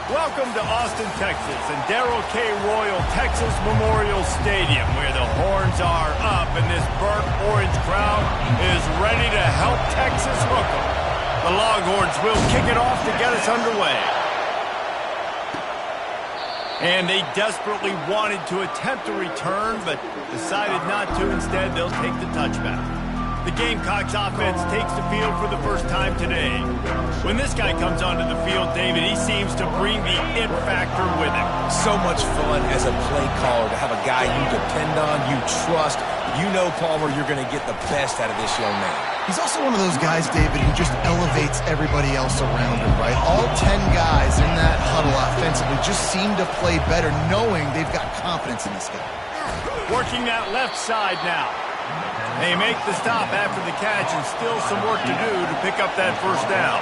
Welcome to Austin, Texas, and Darrell K. Royal Texas Memorial Stadium, where the horns are up and this burnt orange crowd is ready to help Texas hook 'em. The Longhorns will kick it off to get us underway. And they desperately wanted to attempt a return, but decided not to. Instead, they'll take the touchback. The Gamecocks offense takes the field for the first time today. When this guy comes onto the field, David, he seems to bring the it factor with him. So much fun as a play caller to have a guy you depend on, you trust. You know, Palmer, you're going to get the best out of this young man. He's also one of those guys, David, who just elevates everybody else around him, right? All 10 guys in that huddle offensively just seem to play better knowing they've got confidence in this guy. Working that left side now. They make the stop after the catch, and still some work to do to pick up that first down.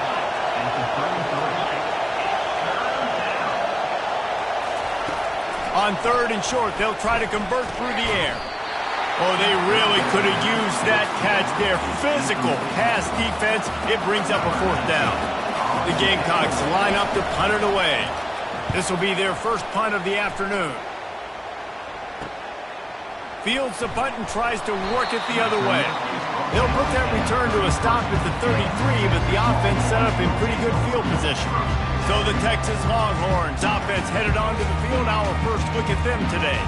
On 3rd and short, they'll try to convert through the air. Oh, they really could have used that catch there. Physical pass defense. It brings up a 4th down. The Gamecocks line up to punt it away. This will be their first punt of the afternoon. Fields the punt and tries to work it the other way. They'll put that return to a stop at the 33, but the offense set up in pretty good field position. So the Texas Longhorns offense headed onto the field. Our first look at them today.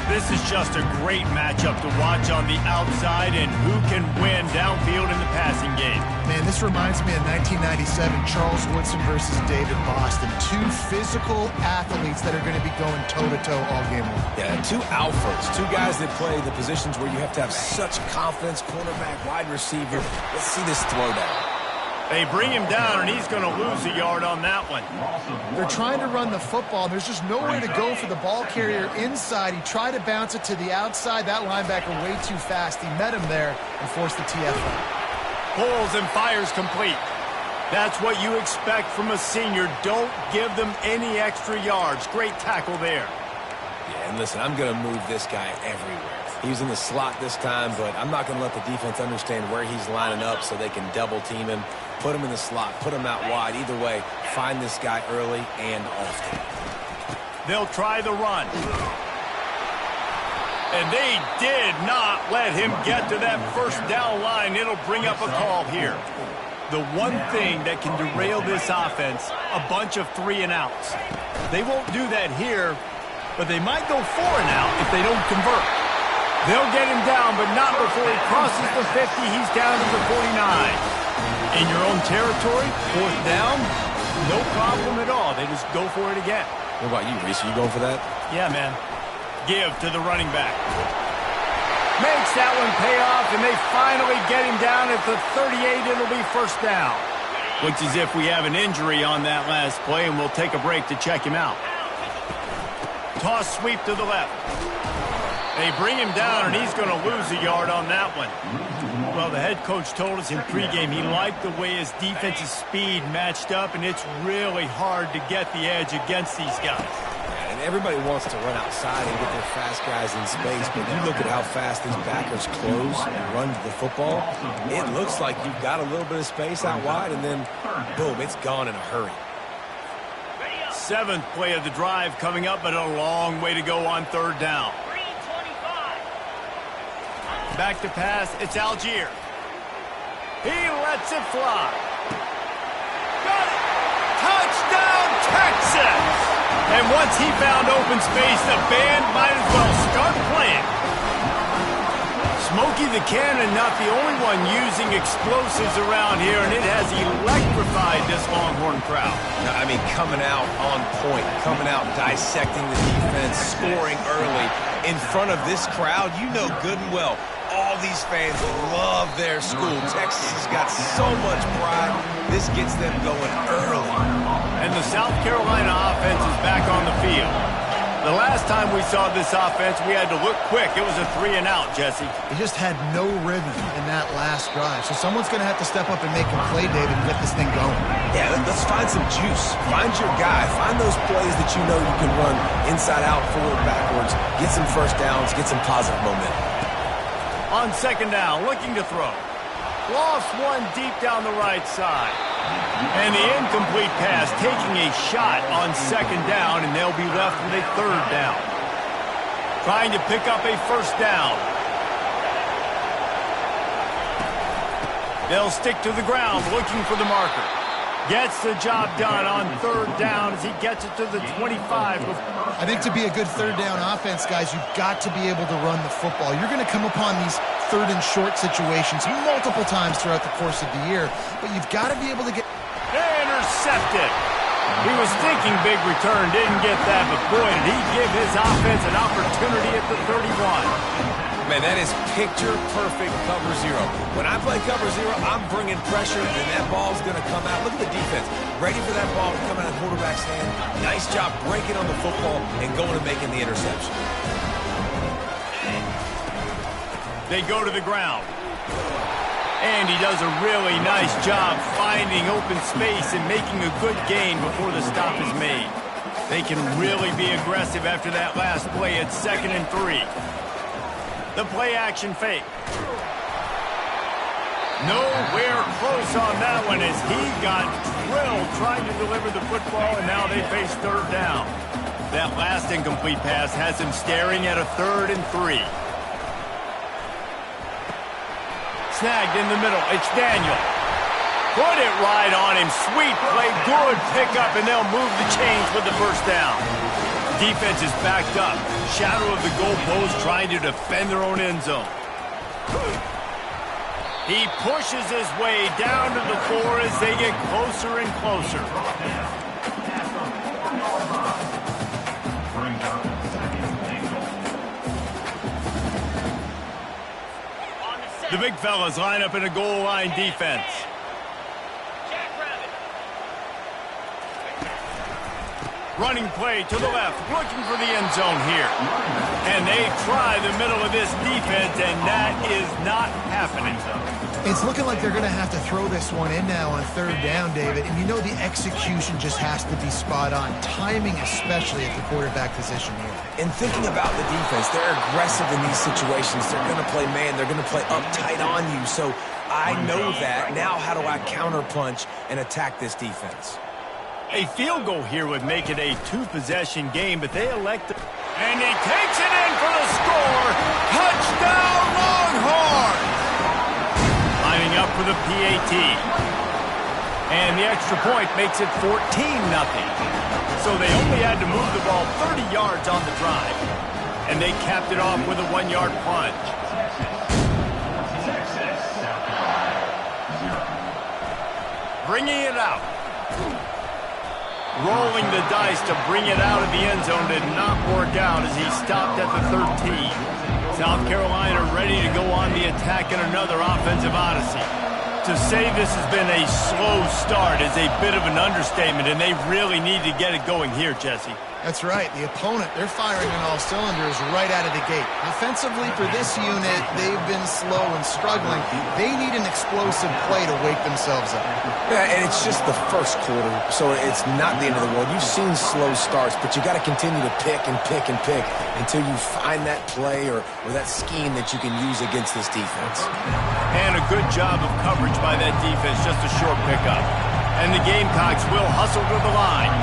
This is just a great matchup to watch on the outside, and who can win downfield in the passing game. Man, this reminds me of 1997, Charles Woodson versus David Boston. Two physical athletes that are going to be going toe-to-toe all game long. Yeah, two alphas, two guys that play the positions where you have to have such confidence, cornerback, wide receiver. Let's see this throwdown. They bring him down, and he's going to lose a yard on that one. They're trying to run the football. There's just nowhere to go for the ball carrier inside. He tried to bounce it to the outside. That linebacker way too fast. He met him there and forced the TFL. Pulls and fires complete. That's what you expect from a senior. Don't give them any extra yards. Great tackle there. Yeah, and listen, I'm going to move this guy everywhere. He's in the slot this time, but I'm not going to let the defense understand where he's lining up so they can double team him, put him in the slot, put him out wide. Either way, find this guy early and often. They'll try the run. And they did not let him get to that first down line. It'll bring up a call here. The one thing that can derail this offense, a bunch of 3 and outs. They won't do that here, but they might go 4 and out if they don't convert. They'll get him down, but not before he crosses the 50. He's down to the 49. In your own territory, 4th down, no problem at all. They just go for it again. What about you, Reese? Are you going for that? Yeah, man. Give to the running back. Makes that one pay off, and they finally get him down at the 38. It'll be 1st down. Looks as if we have an injury on that last play, and we'll take a break to check him out. Toss sweep to the left. They bring him down, and he's going to lose a yard on that one. Well, the head coach told us in pregame he liked the way his defensive speed matched up, and it's really hard to get the edge against these guys. Yeah, and everybody wants to run outside and get their fast guys in space, but you look at how fast these backers close and run to the football. It looks like you've got a little bit of space out wide, and then, boom, it's gone in a hurry. 7th play of the drive coming up, but a long way to go on 3rd down. Back to pass, it's Algier. He lets it fly. Got it! Touchdown, Texas! And once he found open space, the band might as well start playing. Smokey the Cannon, not the only one using explosives around here, and it has electrified this Longhorn crowd. I mean, coming out on point, coming out dissecting the defense, scoring early. In front of this crowd, you know good and well, all these fans love their school. Texas has got so much pride. This gets them going early. And the South Carolina offense is back on the field. The last time we saw this offense, we had to look quick. It was a 3 and out, Jesse. They just had no rhythm in that last drive. So someone's going to have to step up and make a play, David, and get this thing going. Yeah, let's find some juice. Find your guy. Find those plays that you know you can run inside out, forward, backwards. Get some first downs. Get some positive momentum. On 2nd down, looking to throw. Lost one deep down the right side. And the incomplete pass taking a shot on second down, and they'll be left with a third down. Trying to pick up a first down. They'll stick to the ground looking for the marker. Gets the job done on third down as he gets it to the 25. I think to be a good third down offense, guys, you've got to be able to run the football. You're going to come upon these third and short situations multiple times throughout the course of the year, but you've got to be able to get... Intercepted. He was thinking big return, didn't get that, but boy, did he give his offense an opportunity at the 31. Man, that is picture-perfect cover zero. When I play cover zero, I'm bringing pressure, and that ball's going to come out. Look at the defense. Ready for that ball to come out of the quarterback's hand. Nice job breaking on the football and going and making the interception. They go to the ground. And he does a really nice job finding open space and making a good gain before the stop is made. They can really be aggressive after that last play at 2nd and 3. The play-action fake. Nowhere close on that one as he got drilled trying to deliver the football, and now they face third down. That last incomplete pass has him staring at a 3rd and 3. Snagged in the middle. It's Daniel. Put it right on him. Sweet play. Good pickup, and they'll move the chains with the first down. Defense is backed up. Shadow of the goalpost trying to defend their own end zone. He pushes his way down to the floor as they get closer and closer. The big fellas line up in a goal line defense. Running play to the left, looking for the end zone here. And they try the middle of this defense, and that is not happening. It's looking like they're going to have to throw this one in now on third down, David. And you know the execution just has to be spot on. Timing especially at the quarterback position here. And thinking about the defense, they're aggressive in these situations. They're going to play man. They're going to play uptight on you. So I know that. Now how do I counterpunch and attack this defense? A field goal here would make it a 2-possession game, but they elect to... And he takes it in for the score. Touchdown, Longhorns! Lining up for the PAT. And the extra point makes it 14-0. So they only had to move the ball 30 yards on the drive. And they capped it off with a 1-yard plunge. Bringing it out. Rolling the dice to bring it out of the end zone did not work out as he stopped at the 13. South Carolina ready to go on the attack in another offensive odyssey. To say this has been a slow start is a bit of an understatement, and they really need to get it going here, Jesse. That's right. The opponent, they're firing on all cylinders right out of the gate. Offensively, for this unit, they've been slow and struggling. They need an explosive play to wake themselves up. Yeah, and it's just the first quarter, so it's not the end of the world. You've seen slow starts, but you got to continue to pick and pick and pick until you find that play or that scheme that you can use against this defense. And a good job of coverage by that defense, just a short pickup. And the Gamecocks will hustle to the line.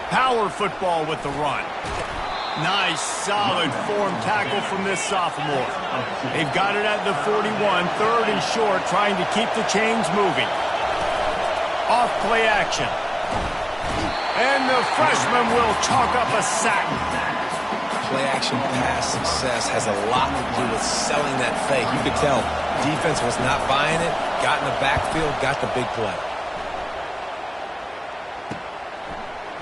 Power football with the run. Nice, solid form tackle from this sophomore. They've got it at the 41, 3rd and short, trying to keep the chains moving. Off play action. And the freshman will chalk up a sack. Play action pass success has a lot to do with selling that fake. You could tell defense was not buying it, got in the backfield, got the big play.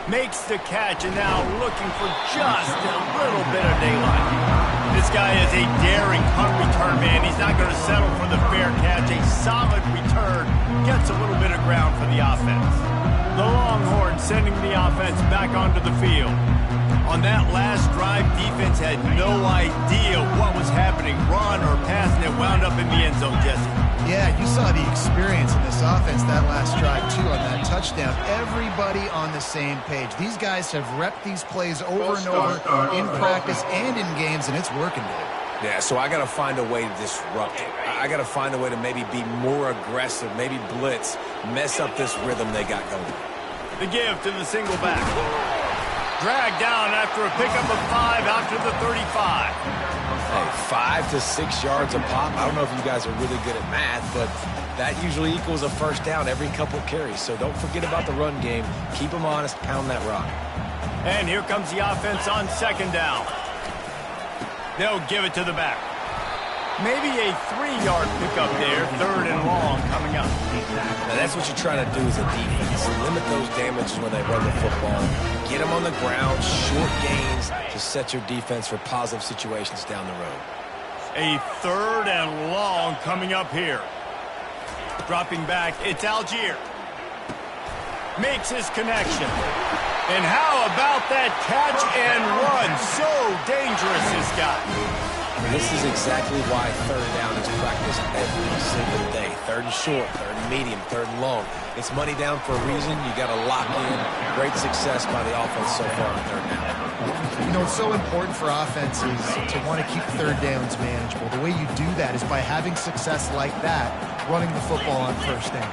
Makes the catch, and now looking for just a little bit of daylight. This guy is a daring punt return man. He's not going to settle for the fair catch. A solid return gets a little bit of ground for the offense. The Longhorns sending the offense back onto the field. On that last drive, defense had no idea what was happening, run or pass, and it wound up in the end zone, Jesse. Yeah, you saw the experience in this offense that last drive, too, on that touchdown. Everybody on the same page. These guys have repped these plays over and over in practice and in games, and it's working, dude. Yeah, so I got to find a way to disrupt it. I got to find a way to maybe be more aggressive, maybe blitz, mess up this rhythm they got going. The give to the single back. Dragged down after a pickup of 5 out to the 35. Hey, 5 to 6 yards a pop. I don't know if you guys are really good at math, but that usually equals a first down every couple carries. So don't forget about the run game. Keep them honest, pound that rock. And here comes the offense on second down. They'll give it to the back. Maybe a 3-yard pickup there, third and long coming up. Now that's what you're trying to do as a defense. Limit those damages when they run the football. Get them on the ground, short gains to set your defense for positive situations down the road. A third and long coming up here. Dropping back, it's Algier. Makes his connection. And how about that catch and run? So dangerous, this guy. This is exactly why third down is practiced every single day. Third and short, third and medium, third and long. It's money down for a reason. You got to lock in. Great success by the offense so far on third down. You know, it's so important for offenses to want to keep third downs manageable. The way you do that is by having success like that, running the football on first down.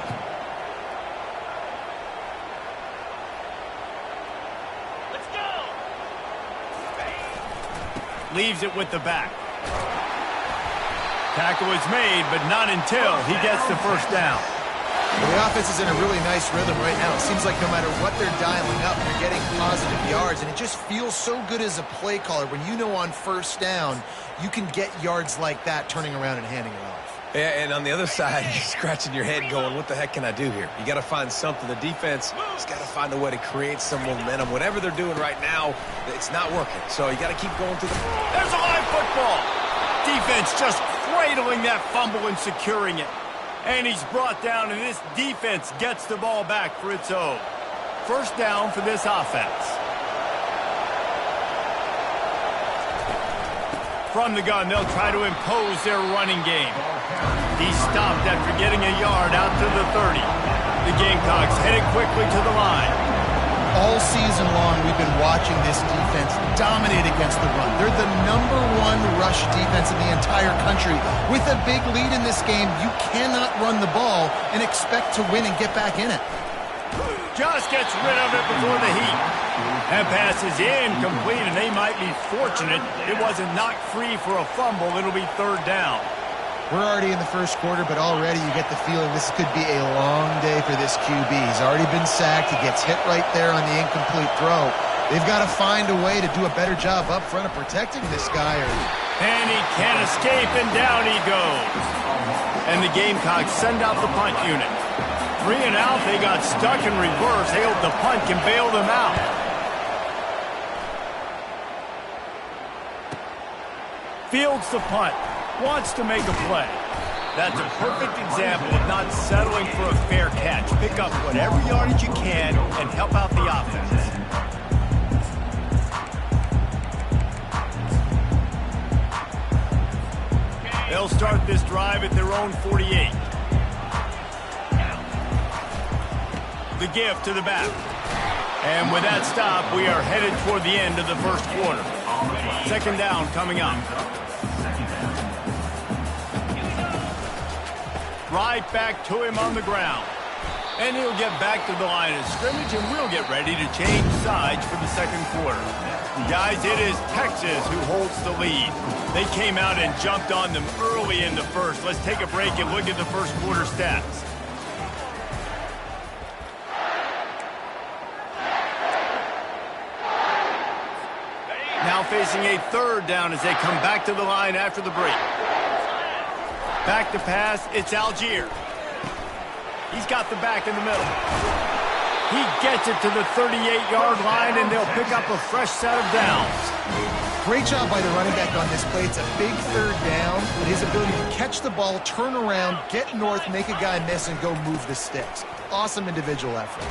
Leaves it with the back. Tackle is made, but not until he gets the first down. Well, the offense is in a really nice rhythm right now. It seems like no matter what they're dialing up, they're getting positive yards, and it just feels so good as a play caller when you know on first down you can get yards like that turning around and handing it off. Yeah, and on the other side, you're scratching your head going, what the heck can I do here? You got to find something. The defense has got to find a way to create some momentum. Whatever they're doing right now, it's not working. So you got to keep going through the... There's a live football. Defense just cradling that fumble and securing it. And he's brought down, and this defense gets the ball back for its own. First down for this offense. From the gun, they'll try to impose their running game. He stopped after getting a yard out to the 30. The Gamecocks headed quickly to the line. All season long, we've been watching this defense dominate against the run. They're the #1 rush defense in the entire country. With a big lead in this game, you cannot run the ball and expect to win and get back in it. Just gets rid of it before the heat. That pass is incomplete, and they might be fortunate it wasn't knocked free for a fumble. It'll be third down. We're already in the first quarter, but already you get the feeling this could be a long day for this QB. He's already been sacked. He gets hit right there on the incomplete throw. They've got to find a way to do a better job up front of protecting this guy. And he can't escape, and down he goes. And the Gamecocks send out the punt unit. 3 and out, they got stuck in reverse. They hope the punt can bail them out. Fields the punt. Wants to make a play. That's a perfect example of not settling for a fair catch. Pick up whatever yardage you can and help out the offense. They'll start this drive at their own 48. The give to the back. And with that stop, we are headed toward the end of the first quarter. Second down coming up. Right back to him on the ground. And he'll get back to the line of scrimmage, and we'll get ready to change sides for the second quarter. Guys, it is Texas who holds the lead. They came out and jumped on them early in the first. Let's take a break and look at the first quarter stats. Now facing a third down as they come back to the line after the break. Back to pass, it's Algier. He's got the back in the middle. He gets it to the 38-yard line, and they'll pick up a fresh set of downs. Great job by the running back on this play. It's a big third down, but his ability to catch the ball, turn around, get north, make a guy miss, and go move the sticks. Awesome individual effort.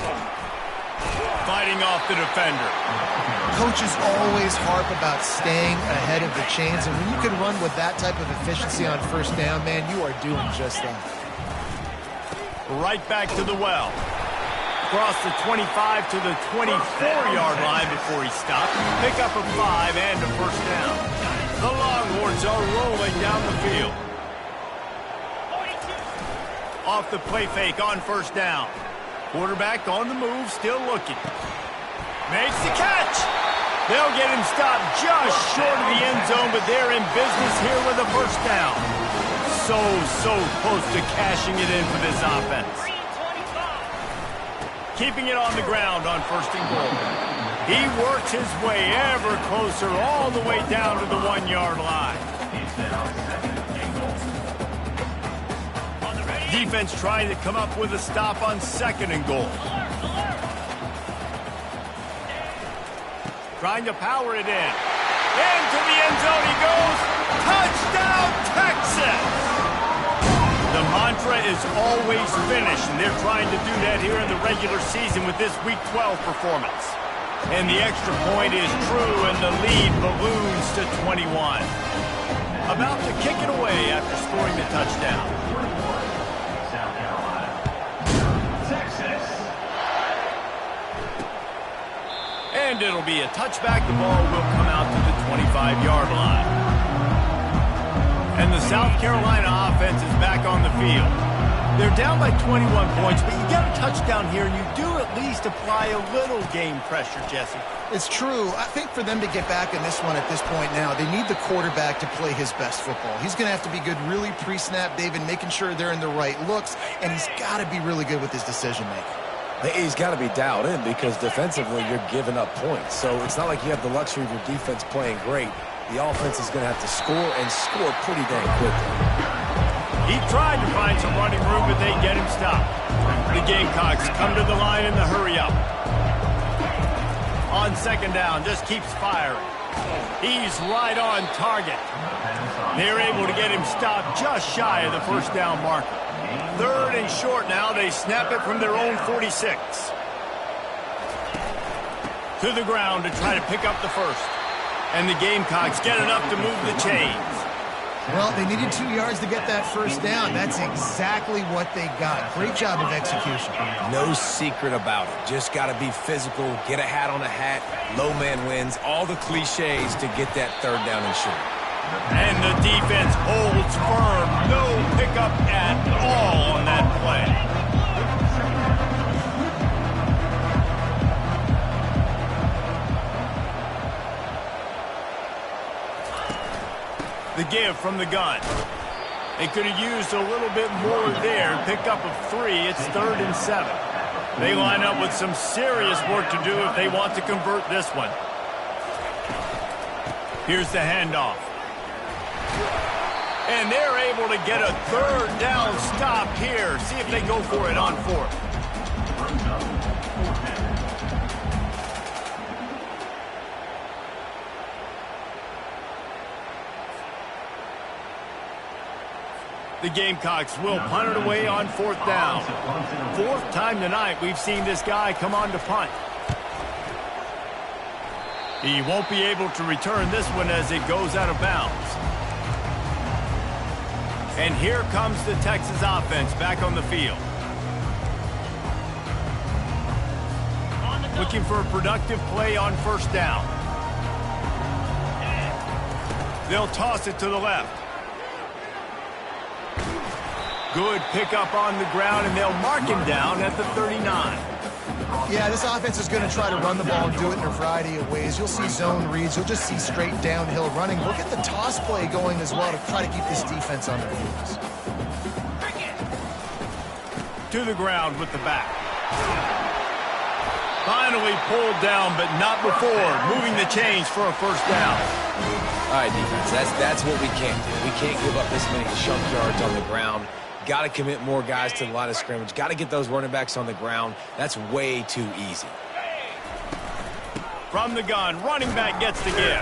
Fighting off the defender. Coaches always harp about staying ahead of the chains, and when you can run with that type of efficiency on first down, man, you are doing just that. Right back to the well. Across the 25 to the 24-yard line before he stopped. Pick up a 5 and a first down. The Longhorns are rolling down the field. Off the play fake on first down. Quarterback on the move, still looking. Makes the catch. They'll get him stopped just short of the end zone, but they're in business here with a first down. So close to cashing it in for this offense. Keeping it on the ground on first and goal. He works his way ever closer all the way down to the 1-yard line. Defense trying to come up with a stop on second and goal. Trying to power it in. Into the end zone he goes. Touchdown, Texas! The mantra is always finish, and they're trying to do that here in the regular season with this Week 12 performance. And the extra point is true, and the lead balloons to 21. About to kick it away after scoring the touchdown. And it'll be a touchback. The ball will come out to the 25-yard line. And the South Carolina offense is back on the field. They're down by 21 points, but you get a touchdown here, and you do at least apply a little game pressure, Jesse. It's true. I think for them to get back in this one at this point now, they need the quarterback to play his best football. He's going to have to be good really pre-snap, David, making sure they're in the right looks, and he's got to be really good with his decision-making. He's got to be dialed in because defensively you're giving up points. So it's not like you have the luxury of your defense playing great. The offense is going to have to score and score pretty dang quickly. He tried to find some running room, but they get him stopped. The Gamecocks come to the line in the hurry-up. On second down, just keeps firing. He's right on target. They're able to get him stopped just shy of the first down marker. Third and short now. They snap it from their own 46. To the ground to try to pick up the first. And the Gamecocks get enough to move the chains. Well, they needed 2 yards to get that first down. That's exactly what they got. Great job of execution. No secret about it. Just got to be physical, get a hat on a hat, low man wins, all the cliches to get that third down and short. And the defense holds firm. No pickup at all on that play. The give from the gun. They could have used a little bit more there. Pick up of 3. It's 3rd and 7. They line up with some serious work to do if they want to convert this one. Here's the handoff. And they're able to get a third down stop here. See if they go for it on 4th. The Gamecocks will punt it away on 4th down. 4th time tonight we've seen this guy come on to punt. He won't be able to return this one as it goes out of bounds. And here comes the Texas offense back on the field. Looking for a productive play on first down. They'll toss it to the left. Good pickup on the ground, and they'll mark him down at the 39. Yeah, this offense is going to try to run the ball and do it in a variety of ways. You'll see zone reads. You'll just see straight downhill running. Look at the toss play going as well to try to keep this defense on their heels. To the ground with the back. Finally pulled down, but not before. Moving the chains for a first down. All right, defense, that's what we can't do. We can't give up this many chunk yards on the ground. Got to commit more guys to the line of scrimmage. Got to get those running backs on the ground. That's way too easy. From the gun, running back gets the give.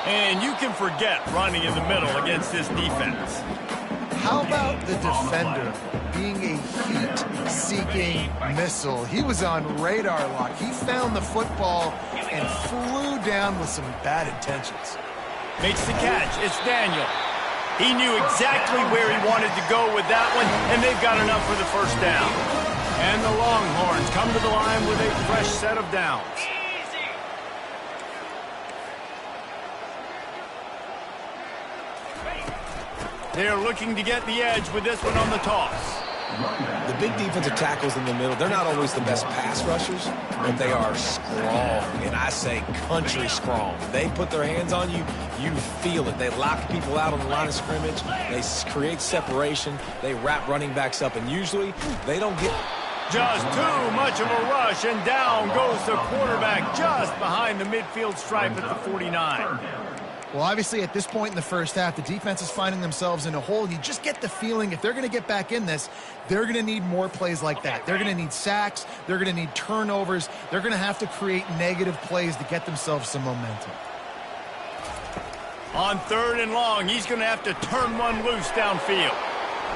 And you can forget running in the middle against this defense. How about the defender being a heat-seeking missile? He was on radar lock. He found the football and flew down with some bad intentions. Makes the catch. It's Daniel. He knew exactly where he wanted to go with that one, and they've got enough for the first down. And the Longhorns come to the line with a fresh set of downs. They're looking to get the edge with this one on the toss. The big defensive tackles in the middle, they're not always the best pass rushers, but they are strong, and I say country strong. They put their hands on you, you feel it. They lock people out on the line of scrimmage. They create separation. They wrap running backs up, and usually they don't get... Just too much of a rush, and down goes the quarterback just behind the midfield stripe at the 49. Well, obviously, at this point in the first half, the defense is finding themselves in a hole. You just get the feeling if they're going to get back in this, they're going to need more plays like that. They're going to need sacks. They're going to need turnovers. They're going to have to create negative plays to get themselves some momentum. On 3rd and long, he's going to have to turn one loose downfield.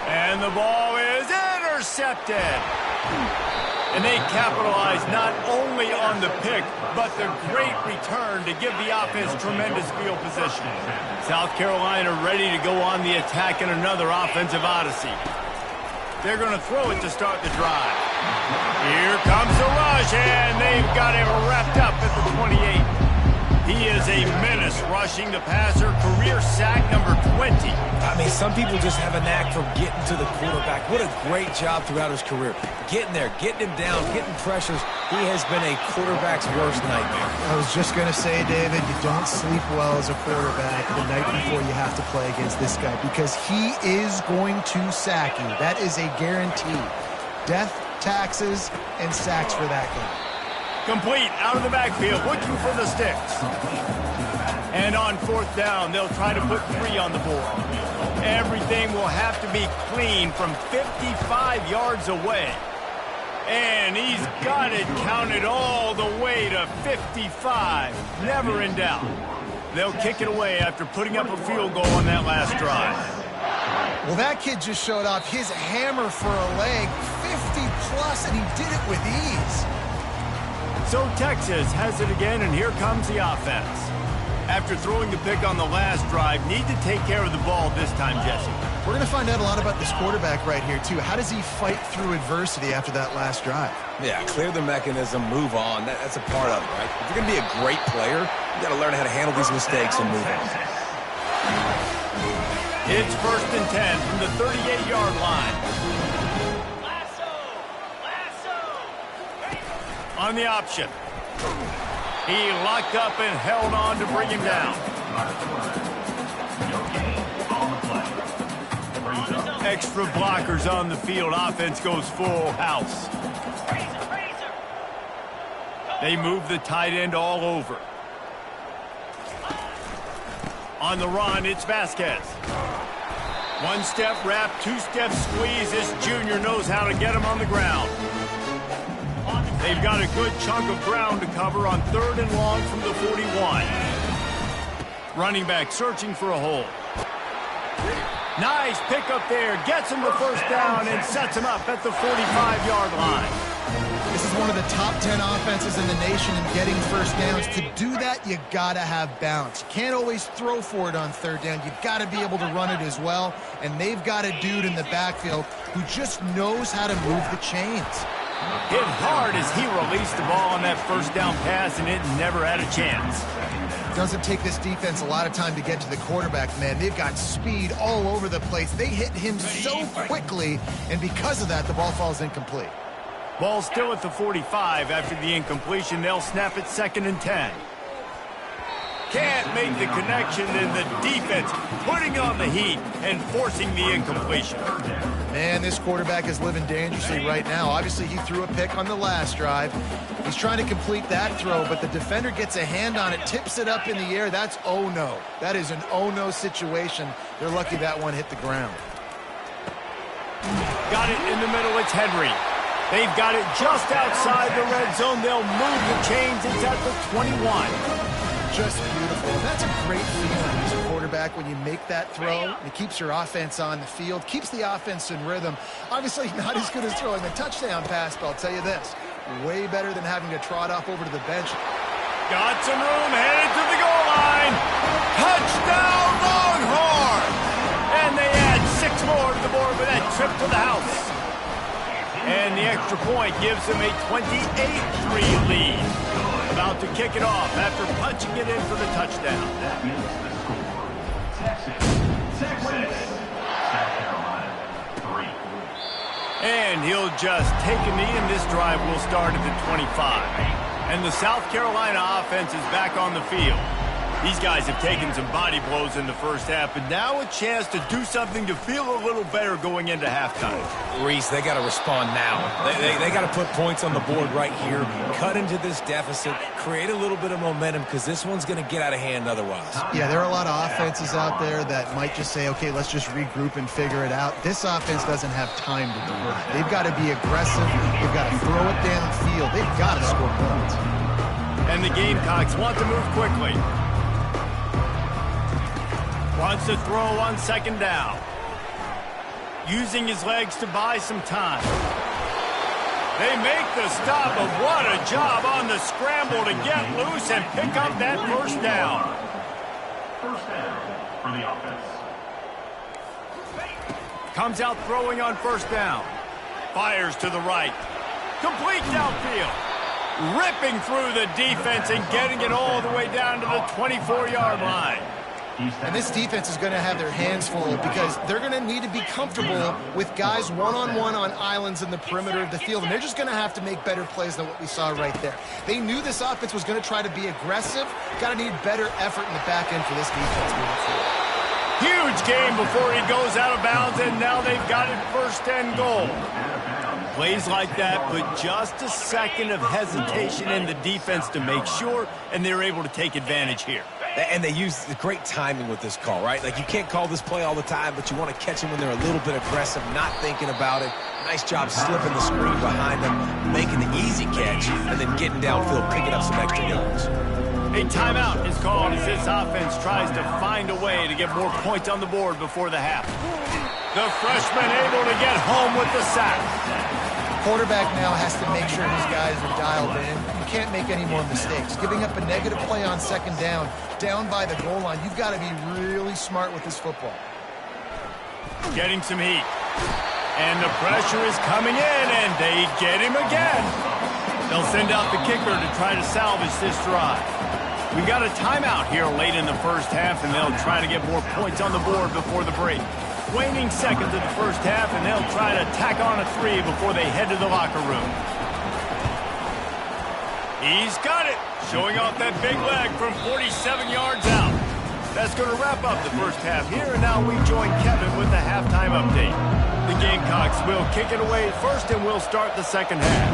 And the ball is intercepted. And they capitalize not only on the pick, but the great return to give the offense tremendous field position. South Carolina ready to go on the attack in another offensive odyssey. They're going to throw it to start the drive. Here comes the rush, and they've got it wrapped up at the 28. He is a menace rushing the passer, career sack number 20. I mean, some people just have a knack for getting to the quarterback. What a great job throughout his career. Getting there, getting him down, getting pressures. He has been a quarterback's worst nightmare. I was just going to say, David, you don't sleep well as a quarterback the night before you have to play against this guy because he is going to sack you. That is a guarantee. Death, taxes, and sacks for that guy. Complete out of the backfield, looking for the sticks. And on 4th down, they'll try to put 3 on the board. Everything will have to be clean from 55 yards away. And he's got it counted all the way to 55. Never in doubt. They'll kick it away after putting up a field goal on that last drive. Well, that kid just showed off his hammer for a leg, 50-plus, and he did it with ease. So Texas has it again, and here comes the offense. After throwing the pick on the last drive, need to take care of the ball this time, Jesse. We're going to find out a lot about this quarterback right here, too. How does he fight through adversity after that last drive? Yeah, clear the mechanism, move on. That's a part of it, right? If you're going to be a great player, you got to learn how to handle these mistakes and move on. It's 1st and 10 from the 38-yard line. On the option. He locked up and held on to bring him down. Extra blockers on the field. Offense goes full house. They move the tight end all over. On the run, it's Vasquez. 1-step wrap, 2-step squeeze. This junior knows how to get him on the ground. They've got a good chunk of ground to cover on 3rd and long from the 41. Running back searching for a hole. Nice pickup there. Gets him the 1st down and sets him up at the 45-yard line. This is one of the top 10 offenses in the nation in getting 1st downs. To do that, you got to have balance. You can't always throw for it on 3rd down. You've got to be able to run it as well. And they've got a dude in the backfield who just knows how to move the chains. Hit hard as he released the ball on that 1st down pass, and it never had a chance. It doesn't take this defense a lot of time to get to the quarterback, man. They've got speed all over the place. They hit him so quickly, and because of that, the ball falls incomplete. Ball still at the 45 after the incompletion. They'll snap it 2nd and 10. Can't make the connection, and the defense putting on the heat and forcing the incompletion. Man, this quarterback is living dangerously right now. Obviously, he threw a pick on the last drive. He's trying to complete that throw, but the defender gets a hand on it, tips it up in the air. That's oh-no. That is an oh-no situation. They're lucky that one hit the ground. Got it in the middle. It's Henry. They've got it just outside the red zone. They'll move the chains. It's at the 21. Just beautiful. And that's a great feeling as a quarterback when you make that throw. It keeps your offense on the field, keeps the offense in rhythm. Obviously not as good as throwing a touchdown pass, but I'll tell you this, way better than having to trot off over to the bench. Got some room, headed to the goal line. Touchdown Longhorn! And they add 6 more to the board with that trip to the house. And the extra point gives them a 28-3 lead. About to kick it off after punching it in for the touchdown. And he'll just take a knee, and this drive will start at the 25. And the South Carolina offense is back on the field. These guys have taken some body blows in the first half, but now a chance to do something to feel a little better going into halftime. Reese, they got to respond now. They got to put points on the board right here, cut into this deficit, create a little bit of momentum, because this one's going to get out of hand otherwise. Yeah, there are a lot of offenses out there that might just say, okay, let's just regroup and figure it out. This offense doesn't have time to do that. They've got to be aggressive. They've got to throw it downfield. They've got to score points. And the Gamecocks want to move quickly. Wants to throw on second down. Using his legs to buy some time. They make the stop, but what a job on the scramble to get loose and pick up that first down. First down for the offense. Comes out throwing on first down. Fires to the right. Complete downfield. Ripping through the defense and getting it all the way down to the 24-yard line. And this defense is going to have their hands full because they're going to need to be comfortable with guys one-on-one on islands in the perimeter of the field, and they're just going to have to make better plays than what we saw right there. They knew this offense was going to try to be aggressive. Got to need better effort in the back end for this defense moving forward. Huge game before he goes out of bounds, and now they've got it first and goal. Plays like that put just a second of hesitation in the defense to make sure, and they're able to take advantage here. And they use the great timing with this call, right? Like, you can't call this play all the time, but you want to catch them when they're a little bit aggressive, not thinking about it. Nice job slipping the screen behind them, making the easy catch, and then getting downfield, picking up some extra yards. A timeout is called as this offense tries to find a way to get more points on the board before the half. The freshman able to get home with the sack. Quarterback now has to make sure his guys are dialed in. You can't make any more mistakes. Giving up a negative play on second down by the goal line, you've got to be really smart with this football. Getting some heat. And the pressure is coming in, and they get him again. They'll send out the kicker to try to salvage this drive. We've got a timeout here late in the first half, and they'll try to get more points on the board before the break. Waning seconds of the first half, and they'll try to tack on a 3 before they head to the locker room. He's got it, showing off that big leg from 47 yards out. That's going to wrap up the first half here, and now we join Kevin with the halftime update. The Gamecocks will kick it away first, and we'll start the second half.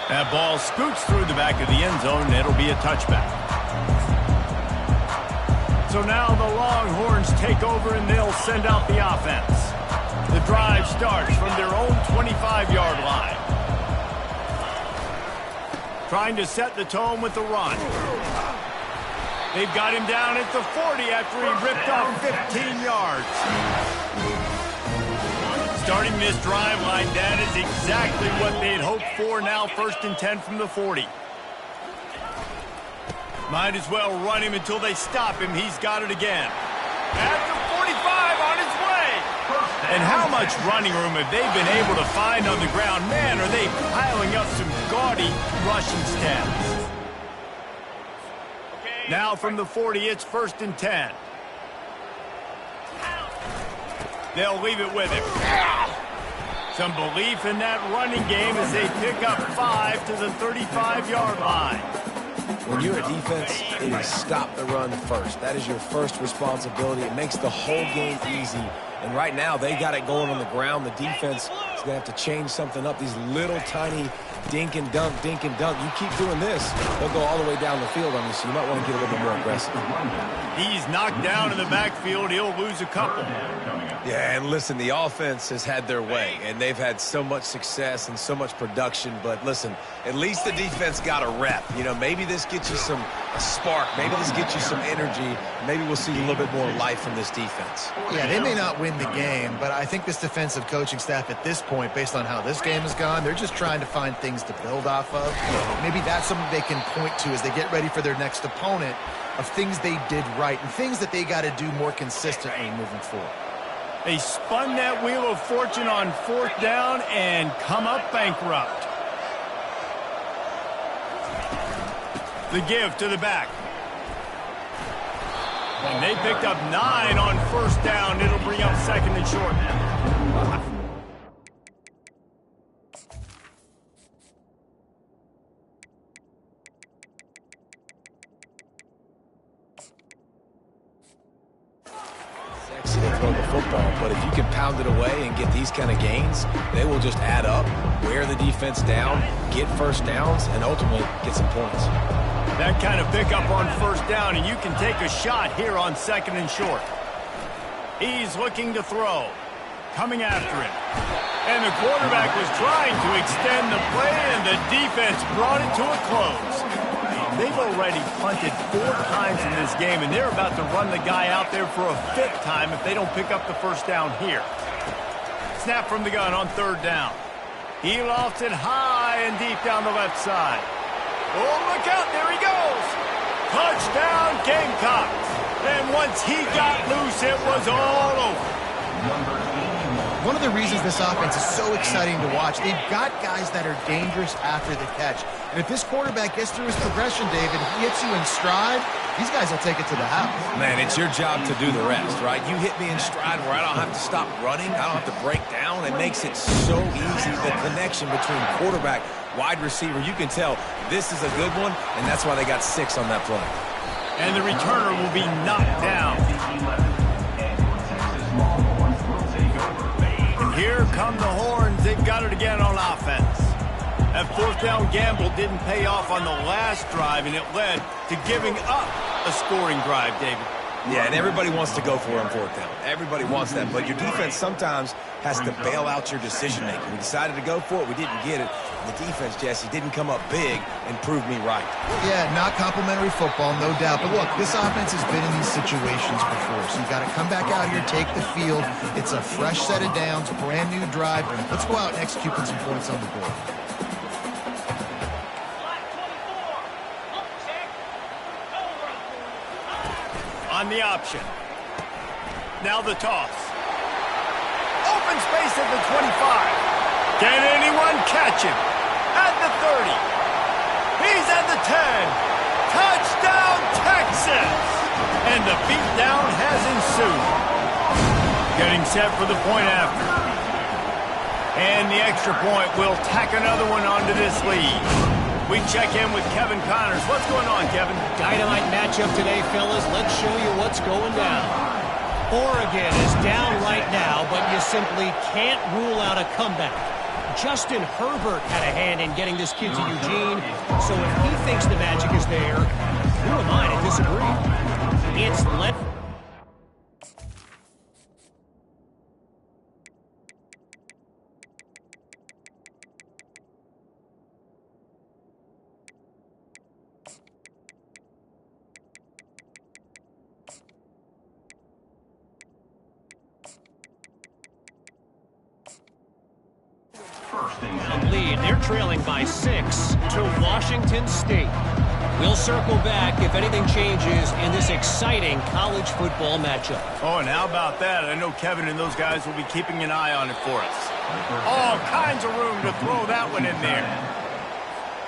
That ball scoots through the back of the end zone, and it'll be a touchback. So now the Longhorns take over, and they'll send out the offense. The drive starts from their own 25-yard line. Trying to set the tone with the run. They've got him down at the 40 after he ripped off 15 yards. Starting this drive like that is exactly what they'd hoped for. Now 1st and 10 from the 40. Might as well run him until they stop him. He's got it again. At the 45 on his way. And how much running room have they been able to find on the ground? Man, are they piling up some gaudy rushing stats. Now from the 40, it's 1st and 10. They'll leave it with him. Some belief in that running game as they pick up 5 to the 35-yard line. When you're a defense, it is stop the run first. That is your first responsibility. It makes the whole game easy. And right now, they got it going on the ground. The defense is going to have to change something up. These little tiny dink and dunk, dink and dunk. You keep doing this, they'll go all the way down the field on you, so you might want to get a little bit more aggressive. He's knocked down in the backfield. He'll lose a couple. Yeah, and listen, the offense has had their way, and they've had so much success and so much production. But listen, at least the defense got a rep. You know, maybe this gets you a spark. Maybe this gets you some energy. Maybe we'll see a little bit more life from this defense. Yeah, they may not win the game, but I think this defensive coaching staff at this point, based on how this game has gone, they're just trying to find things to build off of. Maybe that's something they can point to as they get ready for their next opponent, of things they did right and things that they got to do more consistently moving forward. They spun that wheel of fortune on 4th down and come up bankrupt. The give to the back. And they picked up 9 on 1st down. It'll bring up 2nd and short. throw the football. But if you can pound it away and get these kind of gains, they will just add up, wear the defense down, get first downs, and ultimately get some points. That kind of pickup on first down, and you can take a shot here on 2nd and short. He's looking to throw. Coming after him. And the quarterback was trying to extend the play, and the defense brought it to a close. They've already punted 4 times in this game, and they're about to run the guy out there for a 5th time if they don't pick up the first down here. Snap from the gun on 3rd down. He lofts it high and deep down the left side. Oh, look out, there he goes. Touchdown, Gamecocks. And once he got loose, it was all over. One of the reasons this offense is so exciting to watch, they've got guys that are dangerous after the catch. And if this quarterback gets through his progression, David, he hits you in stride, these guys will take it to the house. Man, it's your job to do the rest, right? You hit me in stride where I don't have to stop running. I don't have to break down. It makes it so easy. The connection between quarterback, wide receiver, you can tell this is a good one, and that's why they got 6 on that play. And the returner will be knocked down. Here come the horns. They've got it again on offense. That 4th down gamble didn't pay off on the last drive, and it led to giving up a scoring drive, David. Yeah, and everybody wants to go for it on 4th down. Everybody wants that, but your defense sometimes has to bail out your decision-making. We decided to go for it. We didn't get it. The defense, Jesse, didn't come up big and prove me right. Yeah, not complimentary football, no doubt. But look, this offense has been in these situations before, so you got to come back out here, take the field. It's a fresh set of downs, brand new drive. Let's go out and execute some points on the board. On the option. Now the toss. Open space at the 25. Can anyone catch him? At the 30. He's at the 10. Touchdown, Texas! And the beatdown has ensued. Getting set for the point after. And the extra point will tack another one onto this lead. We check in with Kevin Connors. What's going on, Kevin? Dynamite matchup today, fellas. Let's show you what's going down. Oregon is down right now, but you simply can't rule out a comeback. Justin Herbert had a hand in getting this kid to Eugene, so if he thinks the magic is there, who am I to disagree? It's left. Lead. They're trailing by 6 to Washington State. We'll circle back if anything changes in this exciting college football matchup. Oh, and how about that? I know Kevin and those guys will be keeping an eye on it for us. All kinds of room to throw that one in there.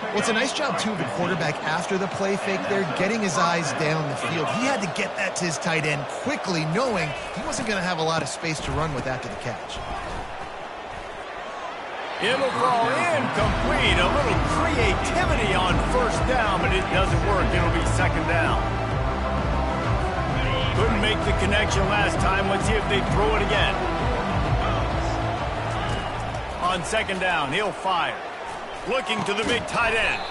Well, it's a nice job, too, of the quarterback after the play fake there, getting his eyes down the field. He had to get that to his tight end quickly, knowing he wasn't going to have a lot of space to run with after the catch. It'll fall incomplete. A little creativity on first down, but it doesn't work. It'll be 2nd down. Couldn't make the connection last time. Let's see if they throw it again. On 2nd down, he'll fire. Looking to the big tight end.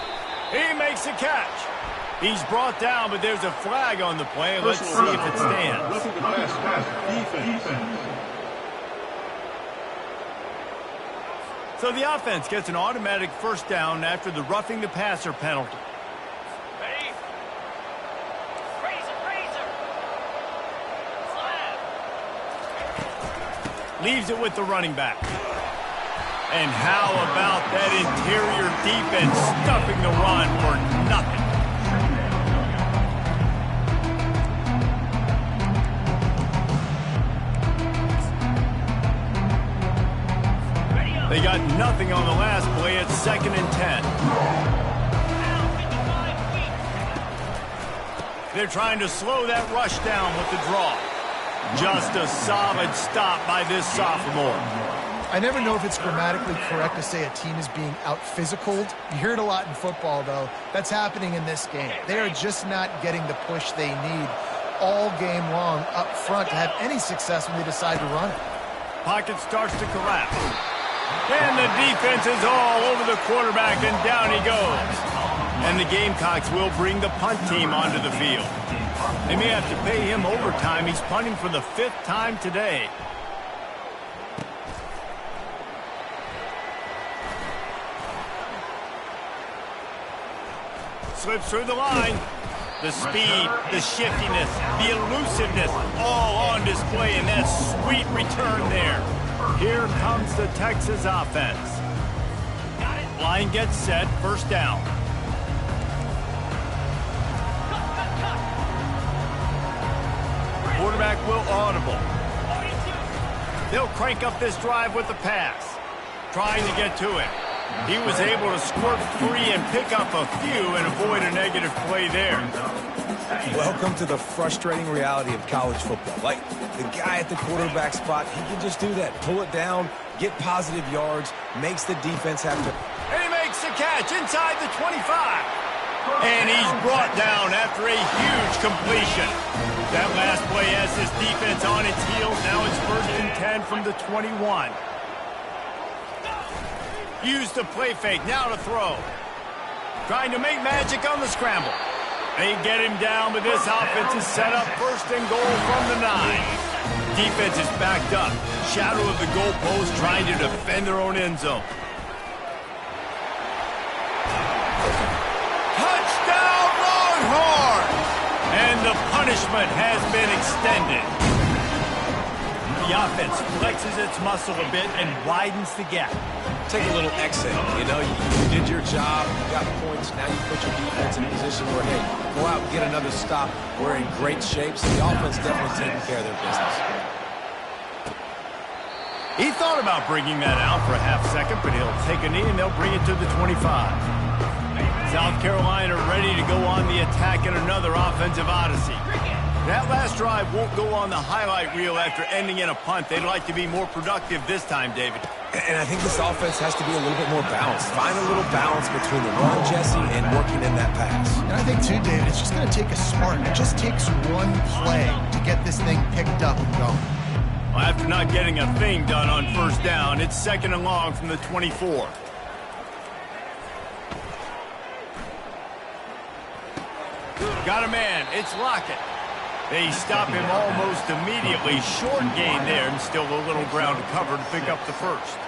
He makes a catch. He's brought down, but there's a flag on the play. Let's see if it stands. So the offense gets an automatic first down after the roughing the passer penalty. Ready? Razor. Slab. Leaves it with the running back. And how about that interior defense stuffing the run for nothing? They got nothing on the last play. It's 2nd and 10. They're trying to slow that rush down with the draw. Just a solid stop by this sophomore. I never know if it's grammatically correct to say a team is being out-physicaled. You hear it a lot in football, though. That's happening in this game. They are just not getting the push they need. all game long up front to have any success when they decide to run it. Pocket starts to collapse. And the defense is all over the quarterback, and down he goes. And the Gamecocks will bring the punt team onto the field. They may have to pay him overtime. He's punting for the 5th time today. Slips through the line. The speed, the shiftiness, the elusiveness, all on display in that sweet return there. Here comes the Texas offense. Line gets set, first down. Quarterback will audible. They'll crank up this drive with the pass. Trying to get to it. He was able to squirt free and pick up a few and avoid a negative play there. Welcome to the frustrating reality of college football. Like, the guy at the quarterback spot, he can just do that. Pull it down, get positive yards, makes the defense have to... And he makes the catch inside the 25. And he's brought down after a huge completion. That last play has his defense on its heels. Now it's 1st and 10 from the 21. Use the play fake, now to throw. Trying to make magic on the scramble. They get him down, but this offense is set up 1st and goal from the 9. Defense is backed up. Shadow of the goalpost, trying to defend their own end zone. Touchdown, Longhorns! And the punishment has been extended. The offense flexes its muscle a bit and widens the gap. Take a little exhale. You know, you did your job, you got points, now you put your defense in a position where, hey, go out and get another stop. We're in great shape, so the offense definitely taking care of their business. He thought about bringing that out for a half second, but he'll take a knee and they'll bring it to the 25. South Carolina ready to go on the attack in another offensive odyssey. That last drive won't go on the highlight reel after ending in a punt. They'd like to be more productive this time, David. And I think this offense has to be a little bit more balanced. Find a little balance between the run, Jesse, and working in that pass. And I think, too, David, it's just going to take a smart. It just takes one play to get this thing picked up and going. Well, after not getting a thing done on 1st down, it's 2nd and long from the 24. Got a man. It's Lockett. They stop him almost immediately. Short gain there, and still a little ground to cover to pick up the 1st.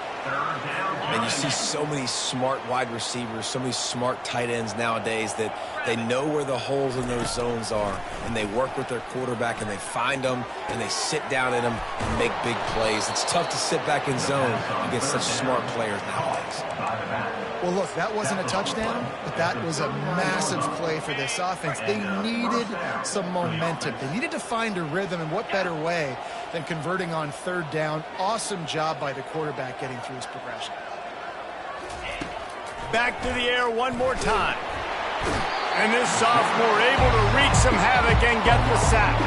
And you see so many smart wide receivers, so many smart tight ends nowadays that they know where the holes in those zones are, and they work with their quarterback, and they find them, and they sit down in them and make big plays. It's tough to sit back in zone against such smart players nowadays. Well, look, that wasn't a touchdown, but that was a massive play for this offense. They needed some momentum. They needed to find a rhythm, and what better way than converting on 3rd down. Awesome job by the quarterback getting through his progression. Back to the air one more time. And this sophomore able to wreak some havoc and get the sack.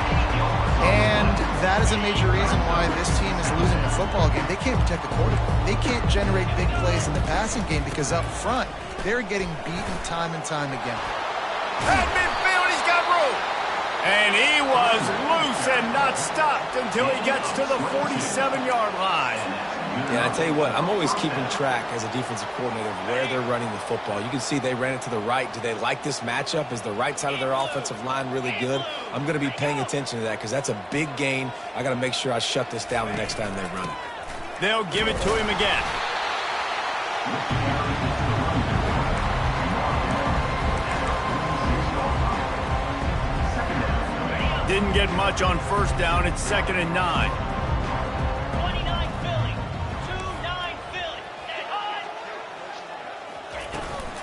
And that is a major reason why this team is losing the football game. They can't protect the quarterback. They can't generate big plays in the passing game because up front, they're getting beaten time and time again. At midfield, he's got room. And he was loose and not stopped until he gets to the 47-yard line. Yeah, I tell you what, I'm always keeping track as a defensive coordinator of where they're running the football. You can see they ran it to the right. Do they like this matchup? Is the right side of their offensive line really good? I'm going to be paying attention to that because that's a big gain. I got to make sure I shut this down the next time they run it. They'll give it to him again. Didn't get much on 1st down. It's 2nd and 9.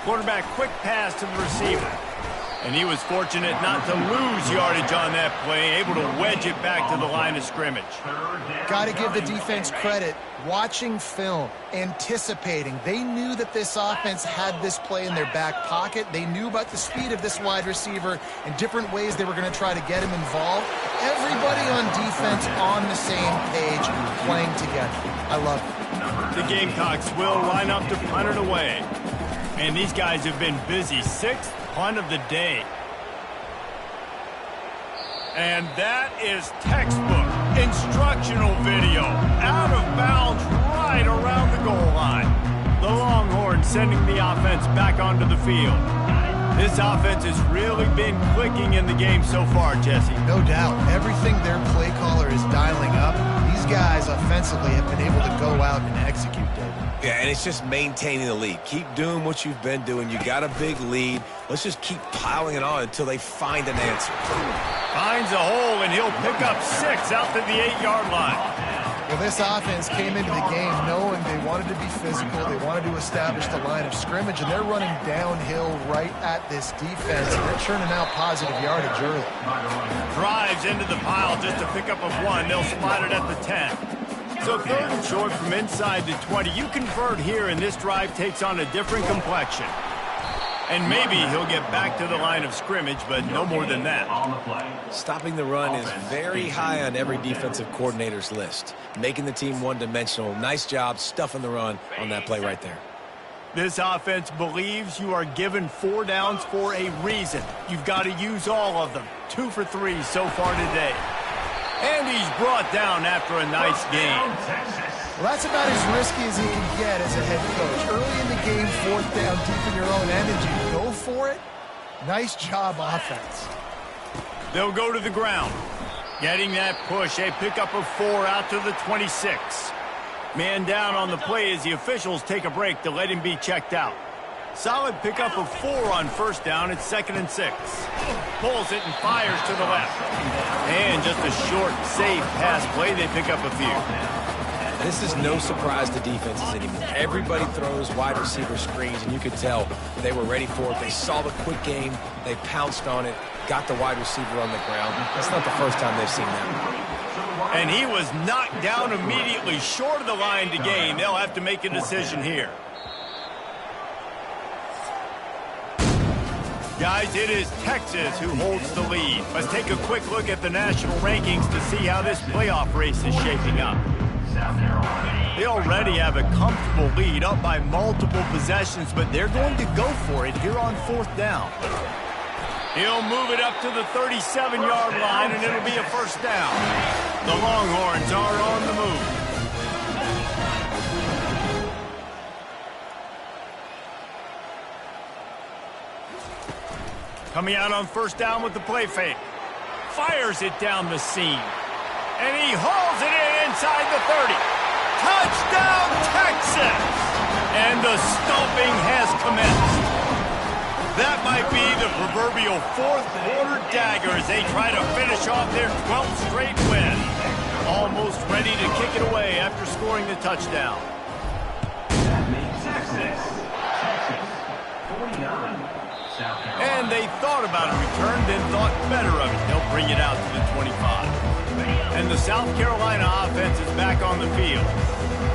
Quarterback quick pass to the receiver. And he was fortunate not to lose yardage on that play, able to wedge it back to the line of scrimmage. Got to give the defense credit. Watching film, anticipating. They knew that this offense had this play in their back pocket. They knew about the speed of this wide receiver and different ways they were going to try to get him involved. Everybody on defense on the same page, playing together. I love it. The Gamecocks will line up to punt it away. And these guys have been busy. 6th punt of the day. And that is textbook instructional video. Out of bounds right around the goal line. The Longhorns sending the offense back onto the field. This offense has really been clicking in the game so far, Jesse. No doubt. Everything their play caller is dialing up, these guys offensively have been able to go out and execute, David. Yeah, and it's just maintaining the lead. Keep doing what you've been doing. You got a big lead. Let's just keep piling it on until they find an answer. Finds a hole, and he'll pick up 6 out to the 8-yard line. Well, this offense came into the game knowing they wanted to be physical, they wanted to establish the line of scrimmage, and they're running downhill right at this defense, and they're churning out positive yardage early. Drives into the pile just to pick up of 1. They'll spot it at the 10. So 3rd and short from inside the 20. You convert here, and this drive takes on a different complexion. And maybe he'll get back to the line of scrimmage, but no more than that. Stopping the run is very high on every defensive coordinator's list. Making the team one-dimensional. Nice job stuffing the run on that play right there. This offense believes you are given 4 downs for a reason. You've got to use all of them. 2 for 3 so far today. And he's brought down after a nice game. Well, that's about as risky as he can get as a head coach. Early in the game, 4th down, deep in your own end, and you go for it. Nice job offense. They'll go to the ground. Getting that push, a pickup of 4 out to the 26. Man down on the play as the officials take a break to let him be checked out. Solid pickup of 4 on 1st down. It's 2nd and 6. Pulls it and fires to the left. And just a short, safe pass play. They pick up a few. This is no surprise to defenses anymore. Everybody throws wide receiver screens, and you could tell they were ready for it. They saw the quick game. They pounced on it, got the wide receiver on the ground. That's not the first time they've seen that. And he was knocked down immediately short of the line to gain. They'll have to make a decision here. Guys, it is Texas who holds the lead. Let's take a quick look at the national rankings to see how this playoff race is shaping up. They already have a comfortable lead up by multiple possessions, but they're going to go for it here on 4th down. He'll move it up to the 37-yard line, and it'll be a 1st down. The Longhorns are on the move. Coming out on 1st down with the play fake. Fires it down the seam. And he hauls it in inside the 30. Touchdown, Texas! And the stomping has commenced. That might be the proverbial 4th quarter dagger as they try to finish off their 12th straight win. Almost ready to kick it away after scoring the touchdown. And they thought about a return, then thought better of it. They'll bring it out to the 25. And the South Carolina offense is back on the field.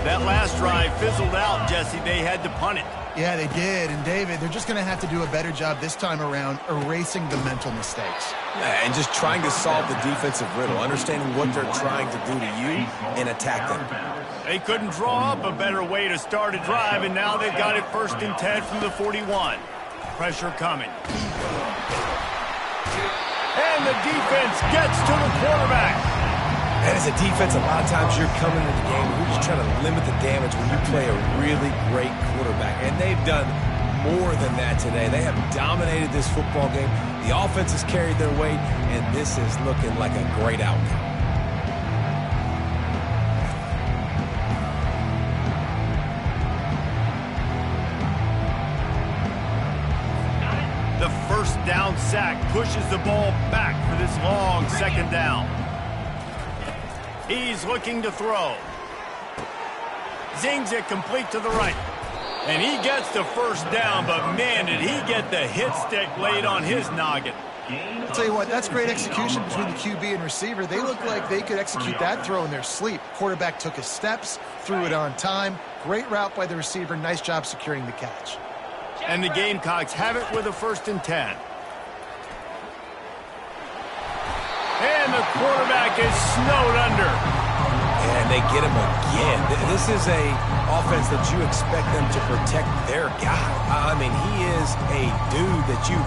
That last drive fizzled out, Jesse. They had to punt it. Yeah, they did. And, David, they're just going to have to do a better job this time around erasing the mental mistakes. And just trying to solve the defensive riddle, understanding what they're trying to do to you and attack them. They couldn't draw up a better way to start a drive, and now they've got it 1st and 10 from the 41. Pressure coming. And the defense gets to the quarterback. And as a defense, a lot of times you're coming into the game, you're just trying to limit the damage when you play a really great quarterback. And they've done more than that today. They have dominated this football game. The offense has carried their weight, and this is looking like a great outcome. The 1st down sack pushes the ball back for this long 2nd down. He's looking to throw. Zings it complete to the right. And he gets the 1st down, but man, did he get the hit stick laid on his noggin. I'll tell you what, that's great execution between the QB and receiver. They look like they could execute that throw in their sleep. Quarterback took his steps, threw it on time. Great route by the receiver. Nice job securing the catch. And the Gamecocks have it with a 1st and 10. And the quarterback is snowed under. And they get him again. This is a offense that you expect them to protect their guy. I mean, he is a dude that you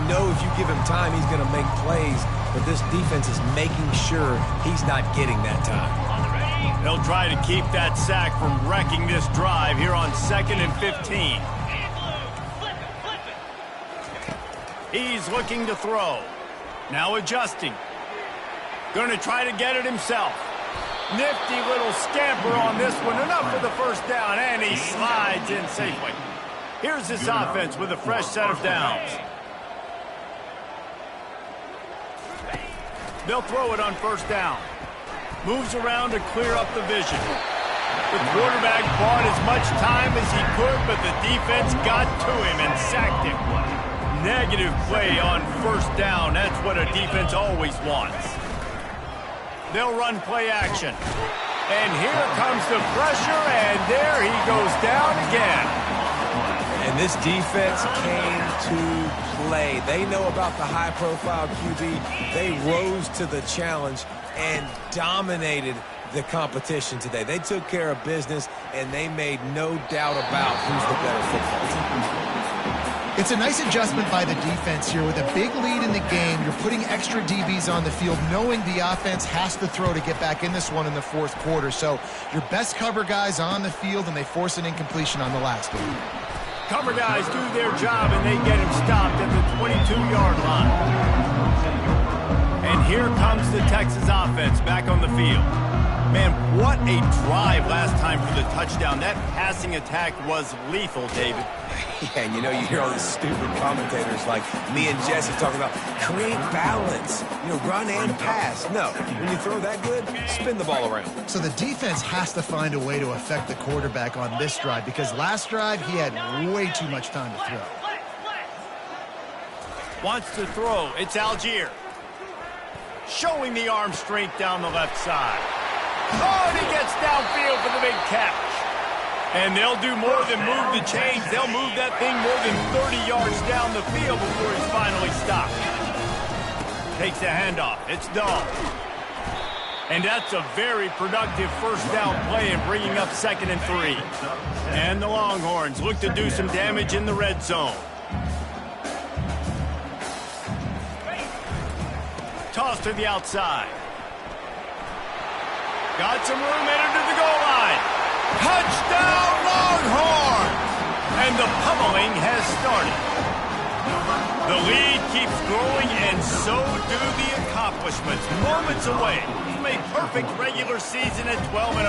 know if you give him time, he's going to make plays. But this defense is making sure he's not getting that time. They'll try to keep that sack from wrecking this drive here on 2nd and 15. He's looking to throw. Now adjusting. Going to try to get it himself. Nifty little scamper on this one. Enough for the first down, and he slides in safely. Here's this offense with a fresh set of downs. They'll throw it on first down. Moves around to clear up the vision. The quarterback bought as much time as he could, but the defense got to him and sacked him. Negative play on first down. That's what a defense always wants. They'll run play action. And here comes the pressure, and there he goes down again. And this defense came to play. They know about the high-profile QB. They rose to the challenge and dominated the competition today. They took care of business, and they made no doubt about who's the better football team. It's a nice adjustment by the defense here. With a big lead in the game, you're putting extra DBs on the field, knowing the offense has to throw to get back in this one in the fourth quarter. So your best cover guys on the field, and they force an incompletion on the last one. Cover guys do their job, and they get him stopped at the 22-yard line. And here comes the Texas offense back on the field. Man, what a drive last time for the touchdown. That passing attack was lethal, David. Yeah, and you know, you hear all these stupid commentators like me and Jesse talking about create balance, run and pass. No, when you throw that good, spin the ball around. So the defense has to find a way to affect the quarterback on this drive, because last drive he had way too much time to throw. Wants to throw. It's Algier. Showing the arm strength down the left side. Oh, and he gets downfield for the big catch. And they'll do more than move the chains. They'll move that thing more than 30 yards down the field before he's finally stopped. Takes the handoff. It's Dahl. And that's a very productive first down play in bringing up 2nd and 3. And the Longhorns look to do some damage in the red zone. Toss to the outside. Got some room headed to the goal line. Touchdown, Longhorns! And the pummeling has started. The lead keeps growing, and so do the accomplishments. Moments away from a perfect regular season at 12-0.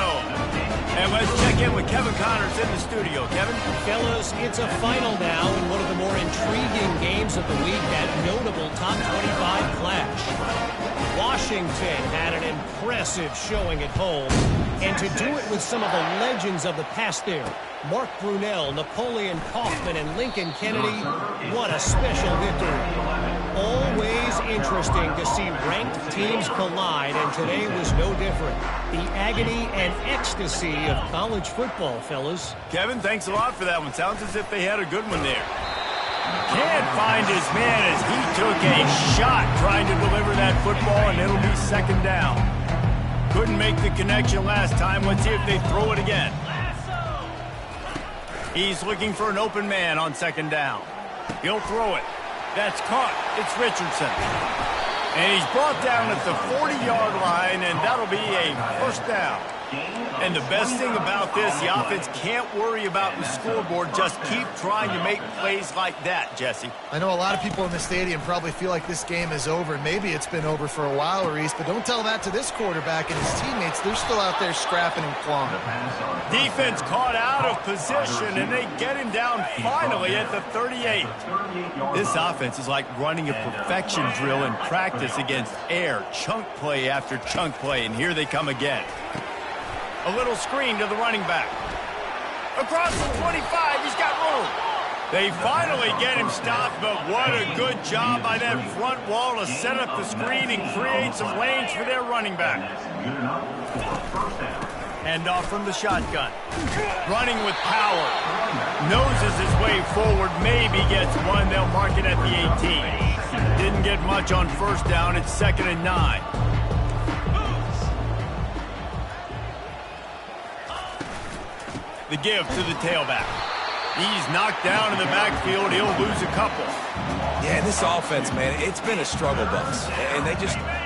And let's check in with Kevin Connors in the studio. Kevin? Fellas, it's a final now in one of the more intriguing games of the week, that notable top 25 clash. Washington had an impressive showing at home, and to do it with some of the legends of the past there, Mark Brunell, Napoleon Kaufman, and Lincoln Kennedy, what a special victory. Always interesting to see ranked teams collide, and today was no different. The agony and ecstasy of college football, fellas. Kevin, thanks a lot for that one. Sounds as if they had a good one there. Can't find his man as he took a shot trying to deliver that football, and it'll be 2nd down. Couldn't make the connection last time. Let's see if they throw it again. He's looking for an open man on 2nd down. He'll throw it. That's caught. It's Richardson. And he's brought down at the 40-yard line, and that'll be a first down. And the best thing about this, the offense can't worry about the scoreboard. Just keep trying to make plays like that, Jesse. I know a lot of people in the stadium probably feel like this game is over. Maybe it's been over for a while, Reese, but don't tell that to this quarterback and his teammates. They're still out there scrapping and clawing. Defense caught out of position, and they get him down finally at the 38. This offense is like running a perfection drill in practice against air, chunk play after chunk play, and here they come again. A little screen to the running back. Across the 25, he's got room. They finally get him stopped, but what a good job by that front wall to set up the screen and create some lanes for their running back. Hand off from the shotgun. Running with power. Noses his way forward, maybe gets one. They'll mark it at the 18. Didn't get much on first down. It's 2nd and 9. The give to the tailback. He's knocked down in the backfield. He'll lose a couple. Yeah, this offense, man, it's been a struggle bus. And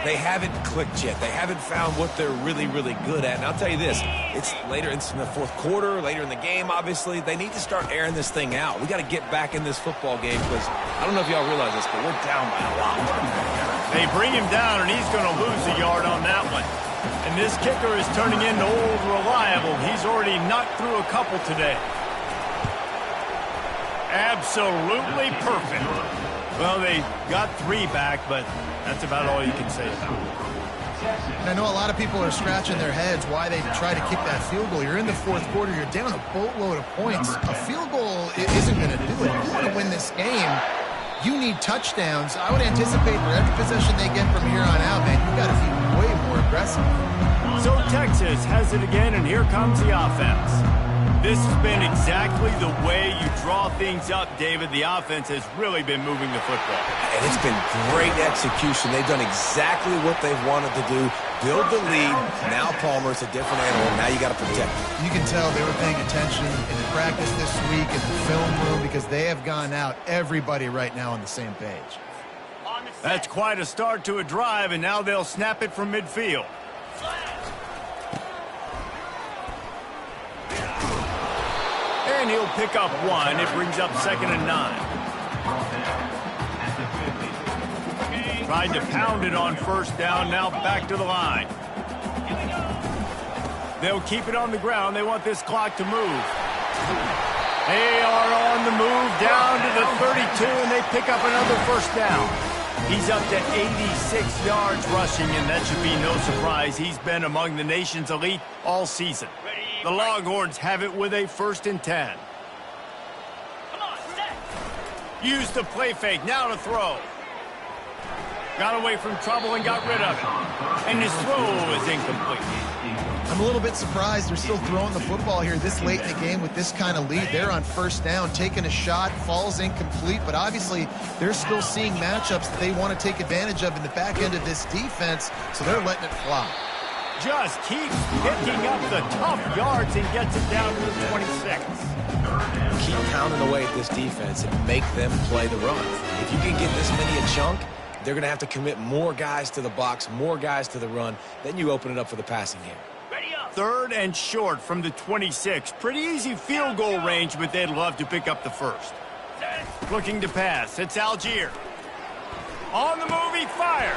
they haven't clicked yet. They haven't found what they're really, really good at. And I'll tell you this, it's later in the fourth quarter, later in the game, obviously. They need to start airing this thing out. We got to get back in this football game because I don't know if y'all realize this, but we're down by a lot. They bring him down, and he's going to lose a yard on that one. And this kicker is turning into old reliable. He's already knocked through a couple today. Absolutely perfect. Well, they got 3 back, but that's about all you can say about it. And I know a lot of people are scratching their heads why they try to kick that field goal. You're in the fourth quarter. You're down a boatload of points. A field goal isn't going to do it. You want to win this game, you need touchdowns. I would anticipate for every possession they get from here on out, man, you got to be way more aggressive. So Texas has it again, and here comes the offense. This has been exactly the way you draw things up, David. The offense has really been moving the football. And it's been great execution. They've done exactly what they've wanted to do. Build the lead. Now Palmer's a different animal. Now you got to protect him. You can tell they were paying attention in practice this week in the film room because they have gone out, everybody right now on the same page. That's quite a start to a drive, and now they'll snap it from midfield. And he'll pick up 1. It brings up 2nd and 9. Tried to pound it on first down. Now back to the line. They'll keep it on the ground. They want this clock to move. They are on the move down to the 32, and they pick up another first down. He's up to 86 yards rushing, and that should be no surprise. He's been among the nation's elite all season. The Longhorns have it with a 1st and 10. Used the play fake, now to throw. Got away from trouble and got rid of it. And his throw is incomplete. I'm a little bit surprised they're still throwing the football here this late in the game with this kind of lead. They're on first down, taking a shot, falls incomplete, but obviously they're still seeing matchups that they want to take advantage of in the back end of this defense, so they're letting it fly. Just keeps picking up the tough yards and gets it down to the 26. Keep pounding away at this defense and make them play the run. If you can get this many a chunk, they're going to have to commit more guys to the box, more guys to the run. Then you open it up for the passing game. 3rd and short from the 26. Pretty easy field goal range, but they'd love to pick up the 1st. Looking to pass. It's Algier. On the move, he fires.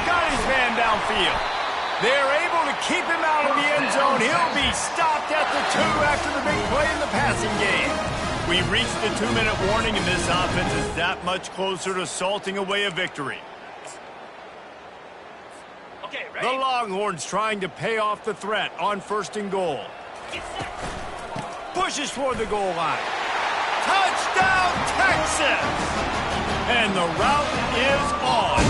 Got his man downfield. They're able to keep him out of the end zone. He'll be stopped at the 2 after the big play in the passing game. We reached the 2-minute warning, and this offense is that much closer to salting away a victory. Okay, The ready? Longhorns trying to pay off the threat on 1st and goal. Pushes toward the goal line. Touchdown, Texas! And the route is on.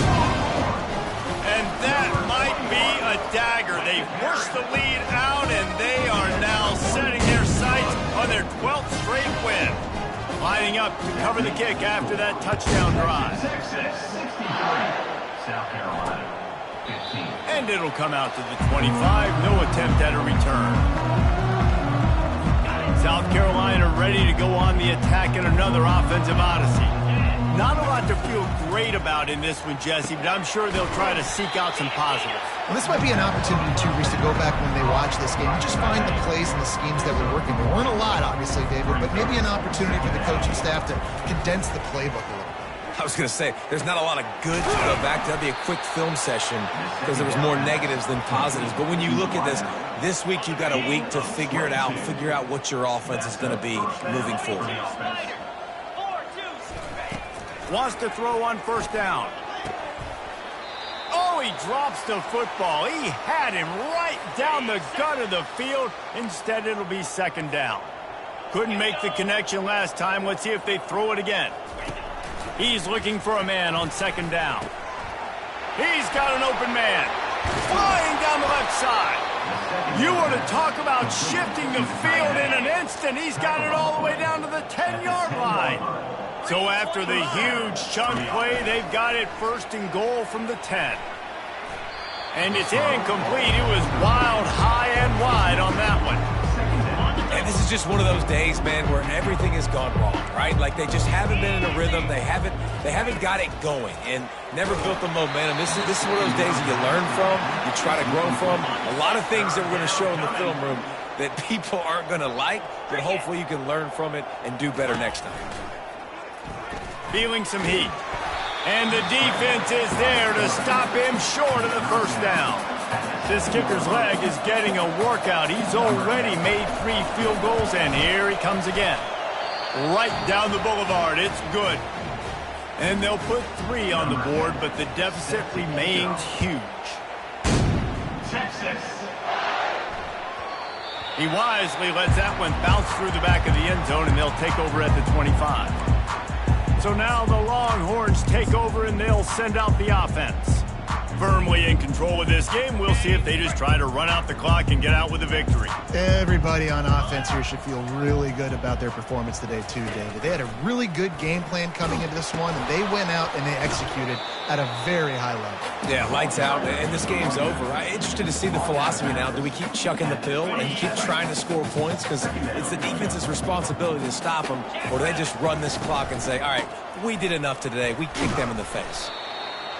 And that might be a dagger. They've pushed the lead out, and they are now setting their sights on their 12th straight win. Lining up to cover the kick after that touchdown drive. South Carolina, 15. And it'll come out to the 25. No attempt at a return. South Carolina ready to go on the attack in another offensive odyssey. Not a lot to feel great about in this one, Jesse, but I'm sure they'll try to seek out some positives. Well, this might be an opportunity, too, Reese, to go back when they watch this game and just find the plays and the schemes that were working. There weren't a lot, obviously, David, but maybe an opportunity for the coaching staff to condense the playbook a little bit. I was going to say, there's not a lot of good to go back to. That'd be a quick film session because there was more negatives than positives. But when you look at this week you've got a week to figure it out, figure out what your offense is going to be moving forward. Wants to throw on 1st down. Oh, he drops the football. He had him right down the gut of the field. Instead, it'll be 2nd down. Couldn't make the connection last time. Let's see if they throw it again. He's looking for a man on 2nd down. He's got an open man. Flying down the left side. You want to talk about shifting the field in an instant. He's got it all the way down to the 10-yard line. So after the huge chunk play, they've got it 1st and goal from the 10. And it's incomplete. It was wild, high, and wide on that one. And This is just one of those days, man, where everything has gone wrong, right? Like they just haven't been in a rhythm. They haven't got it going and never built the momentum. This is one of those days that you learn from, you try to grow from. A lot of things that we're going to show in the film room that people aren't going to like, but hopefully you can learn from it and do better next time. Feeling some heat. And the defense is there to stop him short of the first down. This kicker's leg is getting a workout. He's already made 3 field goals, and here he comes again. Right down the boulevard. It's good. And they'll put 3 on the board, but the deficit remains huge. Texas. He wisely lets that one bounce through the back of the end zone, and they'll take over at the 25. So now the Longhorns take over, and they'll send out the offense. Firmly in control of this game. We'll see if they just try to run out the clock and get out with a victory. Everybody on offense here should feel really good about their performance today too, David. They had a really good game plan coming into this one, and they went out and they executed at a very high level. Yeah, lights out, and this game's over. I'm interested to see the philosophy now. Do we keep chucking the pill and keep trying to score points? Because it's the defense's responsibility to stop them, or do they just run this clock and say, all right, we did enough today. We kicked them in the face.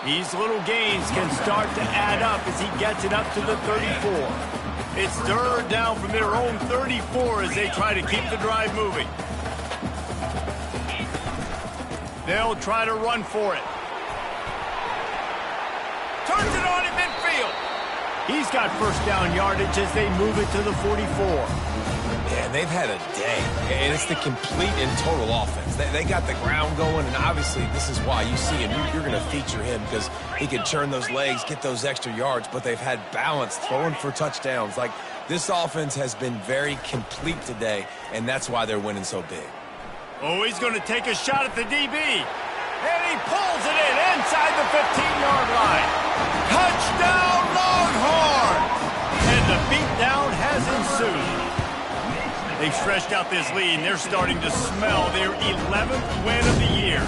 These little gains can start to add up as he gets it up to the 34. It's third down from their own 34 as they try to keep the drive moving. They'll try to run for it. Turns it on in midfield. He's got first down yardage as they move it to the 44. And they've had a day, and it's the complete and total offense. They got the ground going, and obviously this is why you see him. You're going to feature him because he can turn those legs, get those extra yards, but they've had balance, throwing for touchdowns. Like, this offense has been very complete today, and that's why they're winning so big. Oh, he's going to take a shot at the DB. And he pulls it in inside the 15-yard line. Touchdown, Longhorns! And the beatdown has ensued. They've stretched out this lead, and they're starting to smell their 11th win of the year.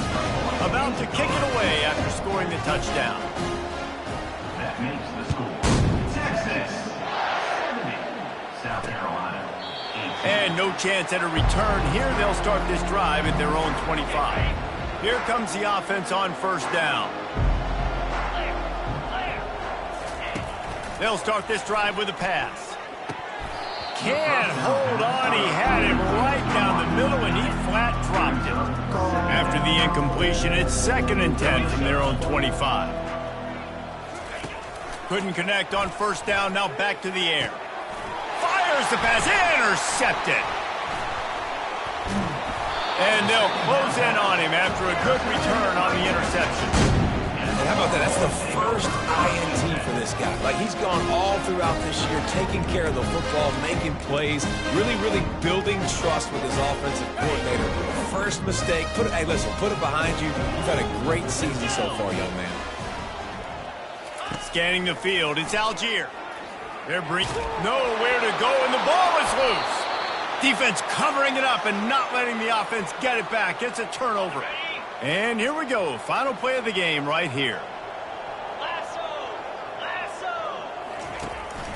About to kick it away after scoring the touchdown. That makes the score Texas 70, South Carolina 18. And no chance at a return here. They'll start this drive at their own 25. Here comes the offense on first down. They'll start this drive with a pass. Can't hold on. He had it right down the middle, and he flat dropped it. After the incompletion, it's 2nd and 10 from their own 25. Couldn't connect on first down. Now back to the air. Fires the pass. Intercepted. And they'll close in on him after a good return on the interception. And how about that? That's the first INT for this guy. Like, he's gone all throughout this year, taking care of the football, making plays, really, really building trust with his offensive coordinator. First mistake. Hey, listen, put it behind you. You've had a great season so far, young man. Scanning the field, it's Algier. They're nowhere to go, and the ball is loose. Defense covering it up and not letting the offense get it back. It's a turnover. And here we go. Final play of the game right here. Lasso.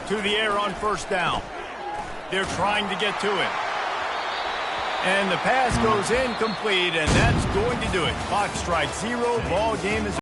To the air on first down. They're trying to get to it. And the pass goes incomplete, and that's going to do it. Clock strikes 0. Ball game is